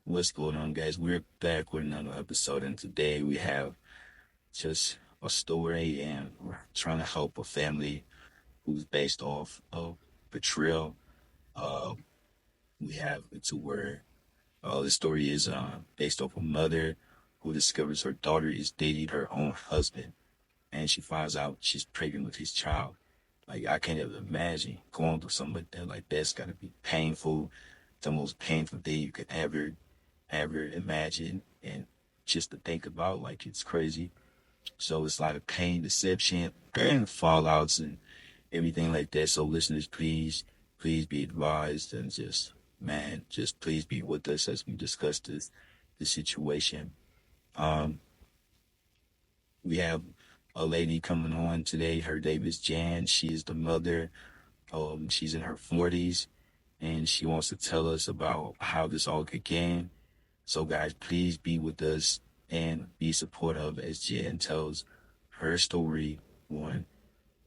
What's going on, guys? We're back with another episode, and today we have just a story, and we're trying to help a family who's based off of betrayal. Uh, we have it to where the story is based off a mother who discovers her daughter is dating her own husband, and she finds out she's pregnant with his child. Like, I can't even imagine going through something like that. Like, that's gotta be painful, the most painful thing you could ever imagine, and just to think about, like, it's crazy. So it's like a pain, deception, and fallouts and everything like that. So listeners, please be advised, and just, man, just please be with us as we discuss this situation. Um, we have a lady coming on today. Her name is Jan. She is the mother. She's in her 40s, and she wants to tell us about how this all began. So, guys, please be with us and be supportive as Jen tells her story on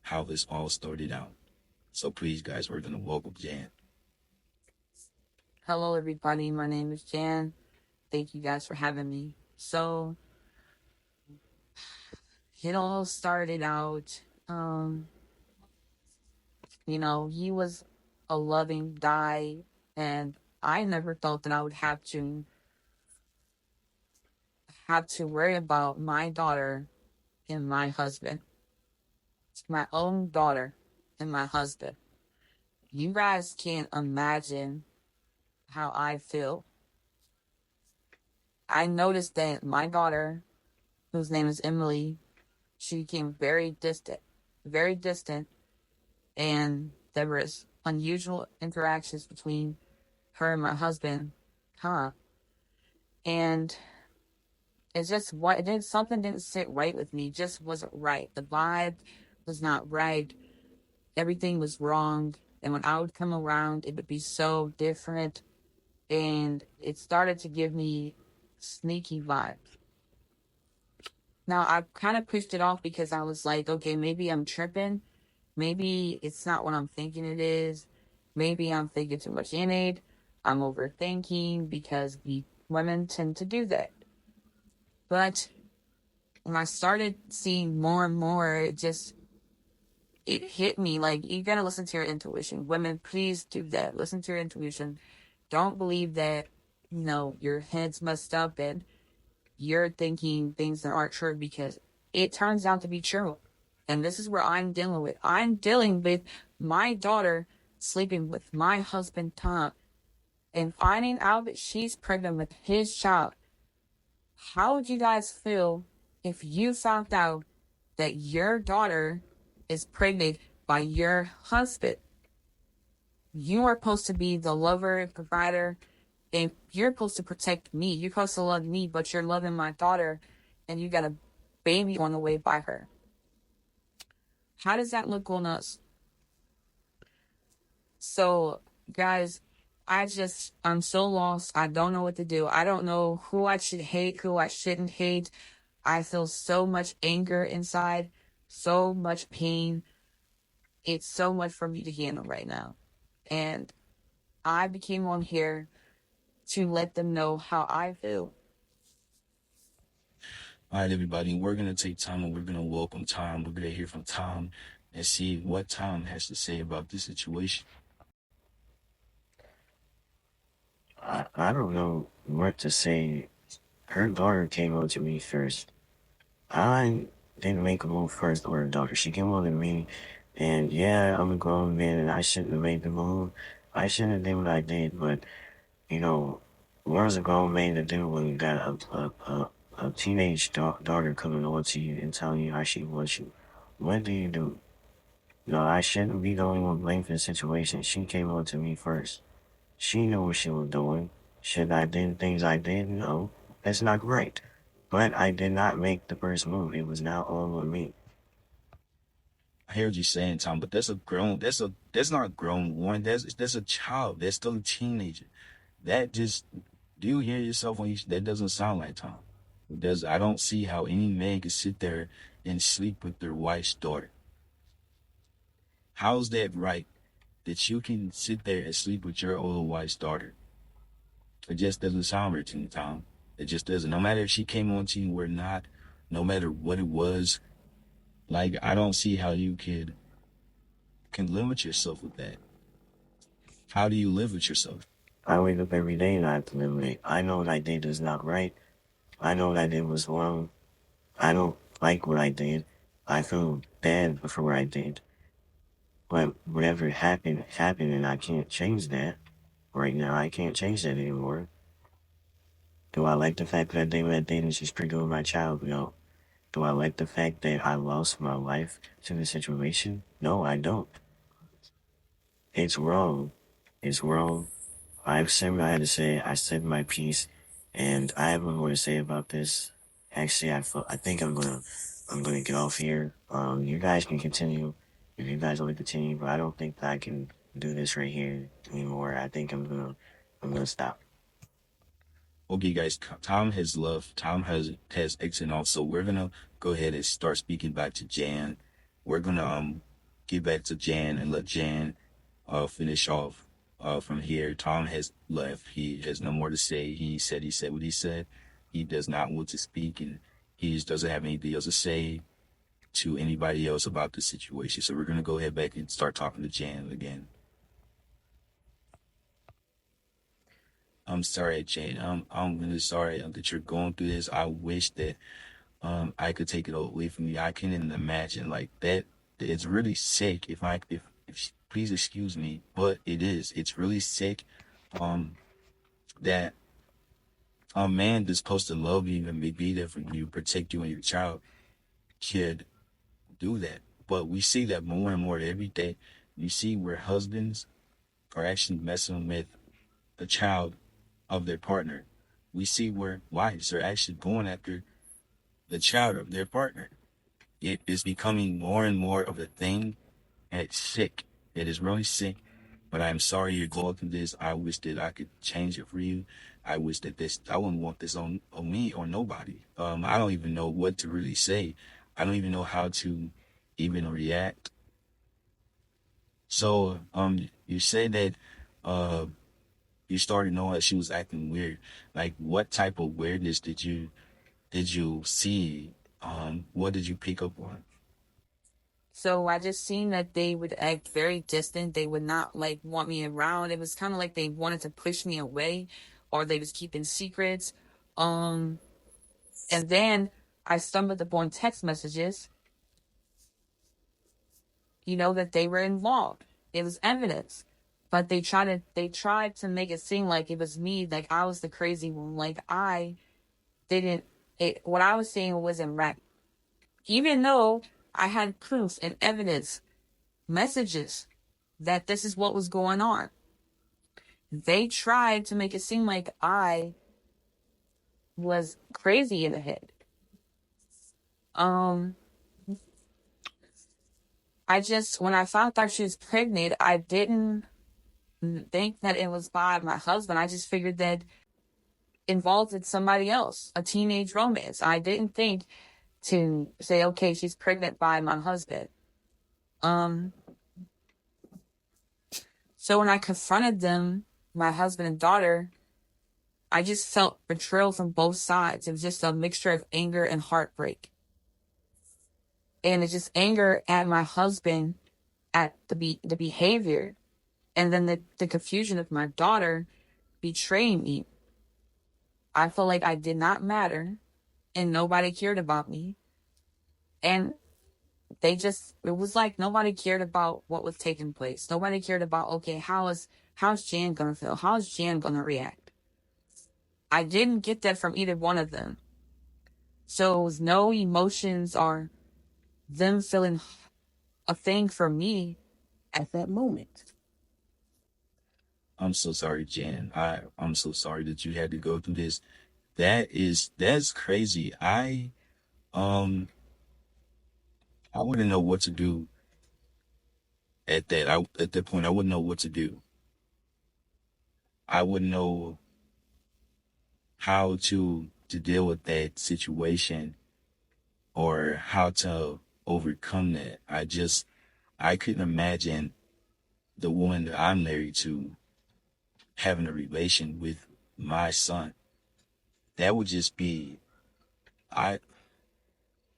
how this all started out. So, please, guys, we're going to welcome Jan. Hello, everybody. My name is Jan. Thank you guys for having me. So, it all started out, he was a loving guy, and I never thought that I would have to worry about my daughter and my husband. It's my own daughter and my husband. You guys can't imagine how I feel. I noticed that my daughter, whose name is Emily, she became very distant, and there was unusual interactions between her and my husband, huh? And it's just what it did. Something didn't sit right with me. Just wasn't right. The vibe was not right. Everything was wrong. And when I would come around, it would be so different. And it started to give me sneaky vibes. Now I kind of pushed it off because I was like, okay, maybe I'm tripping. Maybe it's not what I'm thinking it is. Maybe I'm thinking too much in it. I'm overthinking because we women tend to do that. But when I started seeing more and more, it hit me like you gotta listen to your intuition. Women, please do that. Listen to your intuition. Don't believe that, your head's messed up and you're thinking things that aren't true because it turns out to be true. And this is where I'm dealing with. I'm dealing with my daughter sleeping with my husband, Tom, and finding out that she's pregnant with his child. How would you guys feel if you found out that your daughter is pregnant by your husband? You are supposed to be the lover and provider, and you're supposed to protect me. You're supposed to love me, but you're loving my daughter, and you got a baby on the way by her. How does that look on us? So, guys, I'm so lost. I don't know what to do. I don't know who I should hate, who I shouldn't hate. I feel so much anger inside, so much pain. It's so much for me to handle right now. And I became on here to let them know how I feel. All right, everybody, we're going to take time and we're going to welcome Tom. We're going to hear from Tom and see what Tom has to say about this situation. I don't know what to say. Her daughter came up to me first. I didn't make a move first or her daughter. She came over to me, and yeah, I'm a grown man and I shouldn't have made the move. I shouldn't have done what I did, but you know, what is a grown man to do when you got a teenage daughter coming over to you and telling you how she wants you? What do you do? No, I shouldn't be the only one blamed for the situation. She came over to me first. She knew what she was doing. Should I did things I did? No, that's not right. But I did not make the first move. It was now all on me. I heard you saying, Tom, but that's not a grown woman. That's a child. That's still a teenager. That just, do you hear yourself when that doesn't sound like Tom? I don't see how any man could sit there and sleep with their wife's daughter. How's that right? That you can sit there and sleep with your old wife's daughter? It just doesn't sound right to me, Tom. It just doesn't. No matter if she came on to you or not, no matter what it was, like I don't see how you can limit yourself with that. How do you live with yourself? I wake up every day and I have to live with it. I know what I did is not right. I know what I did was wrong. I don't like what I did. I feel bad for what I did. But whatever happened, happened, and I can't change that. Right now, I can't change that anymore. Do I like the fact that they let and she's pregnant with my child? No. Do I like the fact that I lost my life to the situation? No, I don't. It's wrong. It's wrong. I've said what I had to say. I said my piece, and I have more to say about this. Actually, I think I'm gonna get off here. You guys can continue if you guys want to continue, but I don't think that I can do this right here anymore. I think I'm gonna stop. Okay, guys, Tom has left. Tom has exited off, so we're gonna go ahead and start speaking back to Jan. We're gonna get back to Jan and let Jan finish off from here. Tom has left. He has no more to say. He said what he said. He does not want to speak, and he just doesn't have anything else to say to anybody else about the situation. So we're gonna go ahead back and start talking to Jan again. I'm sorry, Jane. I'm really sorry that you're going through this. I wish that I could take it away from you. I can't even imagine like that. It's really sick. Please excuse me, but it is. It's really sick. Um, that a man that's supposed to love you and be there for you, protect you and your child, could do that. But we see that more and more every day. You see where husbands are actually messing with the child of their partner. We see where wives are actually going after the child of their partner. It is becoming more and more of a thing, and it's sick. It is really sick. But I'm sorry you're going through this. I wish that I could change it for you. I wish that I wouldn't want this on me or nobody. I don't even know what to really say. I don't even know how to even react. So, you say that, uh, you started knowing that she was acting weird. Like, what type of weirdness did you see? What did you pick up on? So I just seen that they would act very distant. They would not like want me around. It was kind of like they wanted to push me away, or they was keeping secrets. Um, and then I stumbled upon text messages, that they were involved. It was evidence. But they tried to make it seem like it was me, like I was the crazy one. Like I didn't what I was saying wasn't right. Even though I had proof and evidence, messages that this is what was going on. They tried to make it seem like I was crazy in the head. Um when I found out she was pregnant, I didn't think that it was by my husband. I just figured that involved in somebody else, a teenage romance. I didn't think to say, okay, she's pregnant by my husband. Um, so when I confronted them, my husband and daughter, I just felt betrayal from both sides. It was just a mixture of anger and heartbreak. And it's just anger at my husband, at the behavior, and then the confusion of my daughter betraying me. I felt like I did not matter and nobody cared about me. And it was like nobody cared about what was taking place. Nobody cared about, okay, how's Jan gonna feel? How's Jan gonna react? I didn't get that from either one of them. So it was no emotions or them feeling a thing for me at that moment. I'm so sorry, Jan. I'm so sorry that you had to go through this. That's crazy. I wouldn't know what to do at that. At that point I wouldn't know what to do. I wouldn't know how to deal with that situation or how to overcome that. I couldn't imagine the woman that I'm married to having a relation with my son, that would just be, I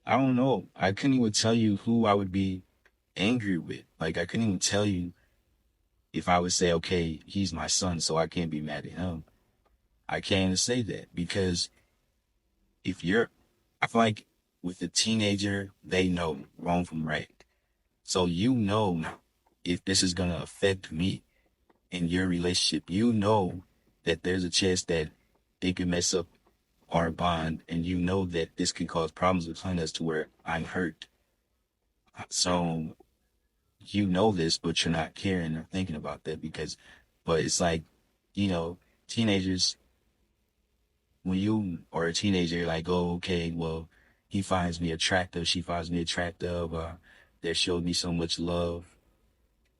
I don't know. I couldn't even tell you who I would be angry with. Like I couldn't even tell you if I would say, okay, he's my son, so I can't be mad at him. I can't say that because if you're, I feel like with a teenager, they know wrong from right. So you know if this is gonna affect me in your relationship, you know that there's a chance that they could mess up our bond, and you know that this can cause problems between us to where I'm hurt. So you know this, but you're not caring or thinking about that because, but it's like, you know, teenagers, when you are a teenager, you're like, oh, okay, well, he finds me attractive, she finds me attractive, they showed me so much love,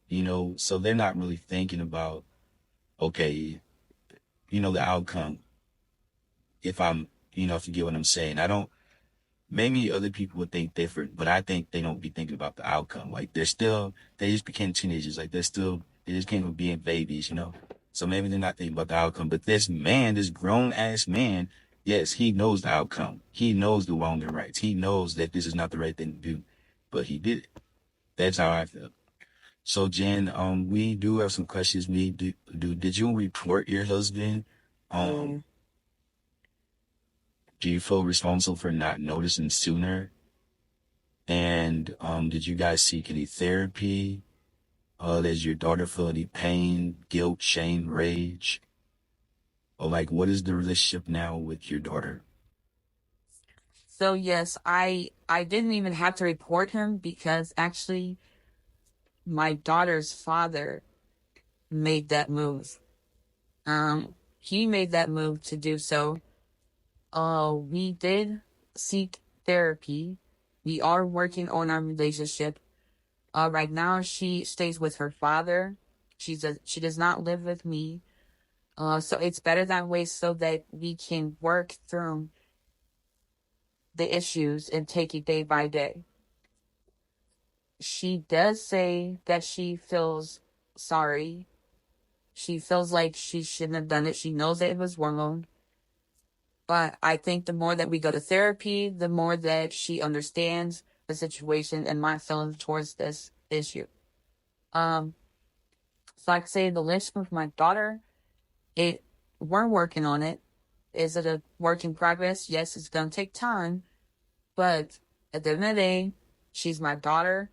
you know, so they're not really thinking about, okay, you know, the outcome. If I'm, you know, if you get what I'm saying, I don't, maybe other people would think different, but I think they don't be thinking about the outcome. Like they just became teenagers. Like they just came from being babies, you know? So maybe they're not thinking about the outcome. But this man, this grown ass man, yes, he knows the outcome. He knows the wrong and rights. He knows that this is not the right thing to do, but he did it. That's how I feel. So Jen, we do have some questions. Did you report your husband? Um, do you feel responsible for not noticing sooner? And did you guys seek any therapy? Does your daughter feel any pain, guilt, shame, rage? Or like, what is the relationship now with your daughter? So yes, I didn't even have to report him because actually my daughter's father made that move. He made that move to do so. We did seek therapy. We are working on our relationship. Right now she stays with her father. She does not live with me. So it's better that way so that we can work through the issues and take it day by day. She does say that she feels sorry. She feels like she shouldn't have done it. She knows that it was wrong. But I think the more that we go to therapy, the more that she understands the situation and my feelings towards this issue. Um, so like I say, the relationship with my daughter, we're working on it. Is it a work in progress? Yes, it's gonna take time. But at the end of the day, she's my daughter.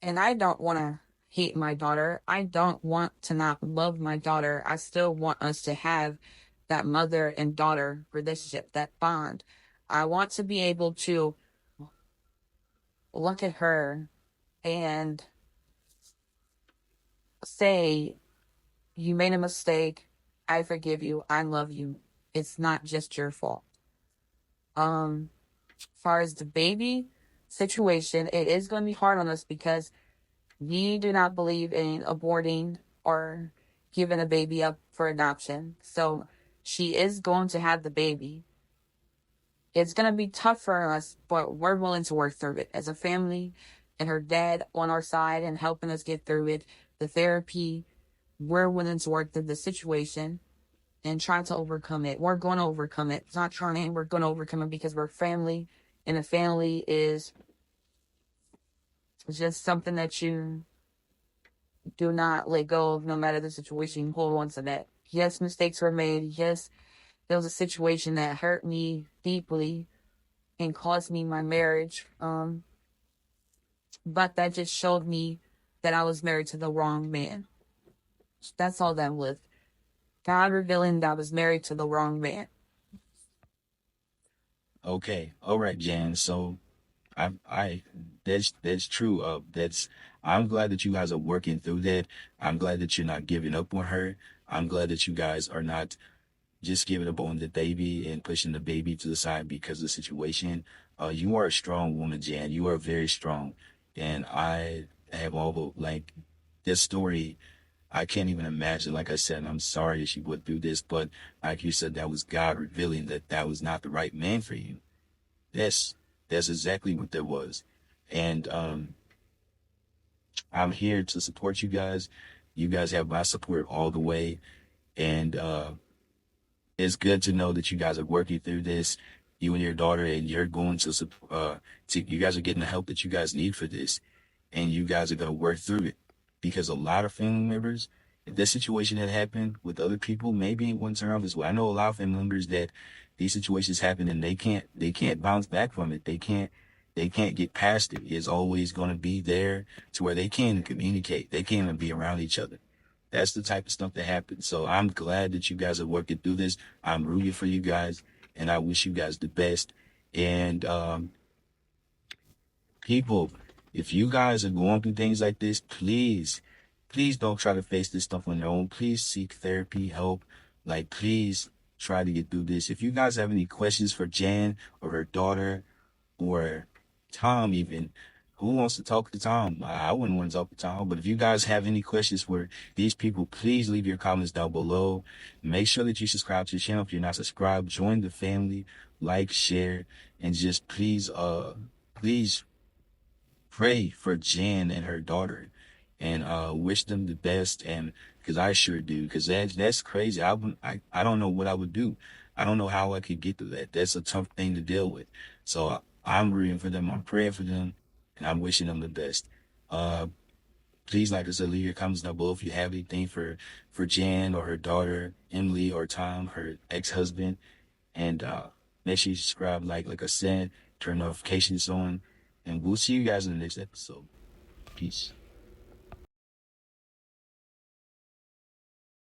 And I don't want to hate my daughter. I don't want to not love my daughter. I still want us to have that mother and daughter relationship, that bond. I want to be able to look at her and say, you made a mistake. I forgive you. I love you. It's not just your fault. As far as the baby situation, it is going to be hard on us because we do not believe in aborting or giving a baby up for adoption. So she is going to have the baby. It's going to be tough for us, but we're willing to work through it as a family and her dad on our side and helping us get through it. The therapy, we're willing to work through the situation and try to overcome it. We're going to overcome it. It's not trying, we're going to overcome it because we're family, and a family is just something that you do not let go of no matter the situation. You hold on to that. Yes, mistakes were made. Yes, there was a situation that hurt me deeply and cost me my marriage. But that just showed me that I was married to the wrong man. That's all that was. God revealing that I was married to the wrong man. Okay, all right, Jan. So I that's true. I'm glad that you guys are working through that. I'm glad that you're not giving up on her. I'm glad that you guys are not just giving up on the baby and pushing the baby to the side because of the situation. You are a strong woman, Jan. You are very strong. And I have all the, like, this story, I can't even imagine. Like I said, I'm sorry that she went through this, but like you said, that was God revealing that that was not the right man for you. That's, that's exactly what that was. And, I'm here to support you guys. You guys have my support all the way. And it's good to know that you guys are working through this, you and your daughter, and you're going to you guys are getting the help that you guys need for this, and you guys are going to work through it. Because a lot of family members, if that situation had happened with other people, maybe it wouldn't turn out this way. I know a lot of family members that these situations happen and they can't bounce back from it. They can't get past it. It's always going to be there to where they can't communicate. They can't even be around each other. That's the type of stuff that happens. So I'm glad that you guys are working through this. I'm rooting for you guys, and I wish you guys the best. And people, if you guys are going through things like this, please don't try to face this stuff on your own. Please seek therapy, help. Like, please try to get through this. If you guys have any questions for Jan or her daughter or Tom, even, who wants to talk to Tom? I wouldn't want to talk to Tom, but if you guys have any questions for these people, please leave your comments down below. Make sure that you subscribe to the channel if you're not subscribed. Join the family, like, share, and just please pray for Jan and her daughter, and wish them the best. And because I sure do, because that's crazy. I don't know what I would do. I don't know how I could get through that. That's a tough thing to deal with. So I'm rooting for them. I'm praying for them, and I'm wishing them the best. Uh, Please, like I said, leave your comments down below if you have anything for Jan or her daughter, Emily, or Tom, her ex-husband. And make sure you subscribe, like I said, turn notifications on, and we'll see you guys in the next episode. Peace.